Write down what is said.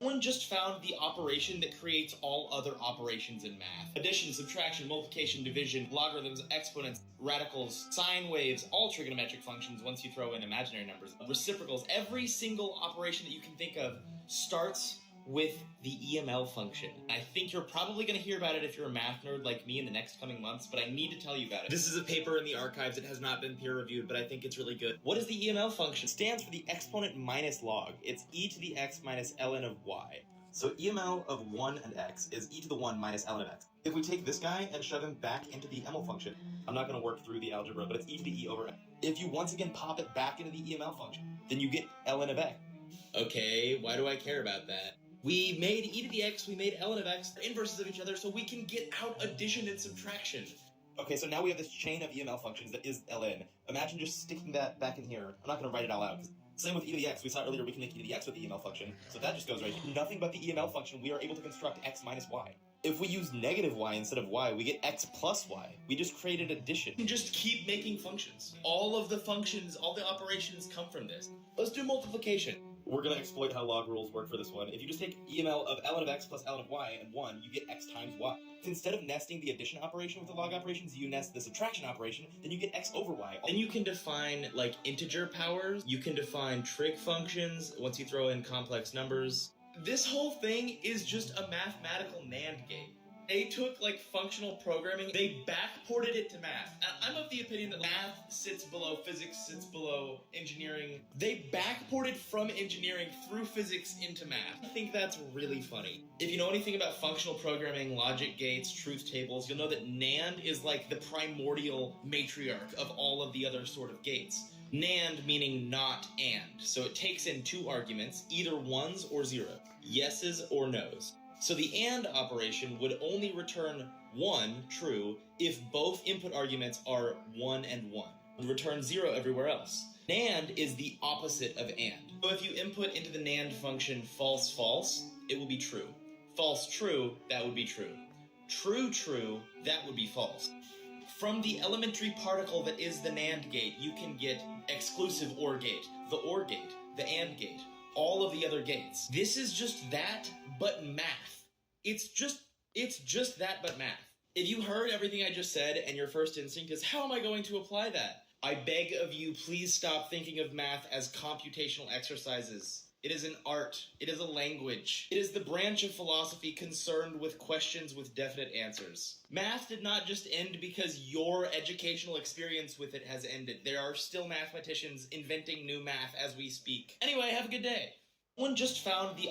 Someone just found the operation that creates all other operations in math. Addition, subtraction, multiplication, division, logarithms, exponents, radicals, sine waves, all trigonometric functions once you throw in imaginary numbers, reciprocals, every single operation that you can think of starts with the EML function. I think you're probably going to hear about it if you're a math nerd like me in the next coming months, but I need to tell you about it. This is a paper in the archives. It has not been peer-reviewed, but I think it's really good. What is the EML function? It stands for the exponent minus log. It's e to the x minus ln of y. So EML of 1 and x is e to the 1 minus ln of x. If we take this guy and shove him back into the EML function, I'm not going to work through the algebra, but it's e to the e over x. If you once again pop it back into the EML function, then you get ln of x. Okay, why do I care about that? We made e to the x, we made ln of x, they're inverses of each other, so we can get out addition and subtraction. Okay, so now we have this chain of EML functions that is ln. Imagine just sticking that back in here. I'm not going to write it all out. Same with e to the x. We saw earlier we can make e to the x with the EML function, so that just goes right here. Nothing but the EML function, we are able to construct x minus y. If we use negative y instead of y, we get x plus y. We just created addition. You can just keep making functions. All of the functions, all the operations come from this. Let's do multiplication. We're going to exploit how log rules work for this one. If you just take EML of ln of x plus ln of y and 1, you get x times y. Instead of nesting the addition operation with the log operations, you nest the subtraction operation, then you get x over y. Then you can define, like, integer powers. You can define trig functions once you throw in complex numbers. This whole thing is just a mathematical NAND game. They took, like, functional programming, they backported it to math. I'm of the opinion that math sits below physics, sits below engineering. They backported from engineering through physics into math. I think that's really funny. If you know anything about functional programming, logic gates, truth tables, you'll know that NAND is like the primordial matriarch of all of the other sort of gates. NAND meaning not and. So it takes in two arguments, either ones or zeros, yeses or nos. So the AND operation would only return 1, true, if both input arguments are 1 and 1. It would return 0 everywhere else. NAND is the opposite of AND. So if you input into the NAND function false, false, it will be true. False, true, that would be true. True, true, that would be false. From the elementary particle that is the NAND gate, you can get exclusive OR gate, the OR gate, the AND gate, all of the other gates. This is just that, but math. It's just that, but math. If you heard everything I just said and your first instinct is, how am I going to apply that? I beg of you, please stop thinking of math as computational exercises. It is an art. It is a language. It is the branch of philosophy concerned with questions with definite answers. Math did not just end because your educational experience with it has ended. There are still mathematicians inventing new math as we speak. Anyway, have a good day. Someone just found the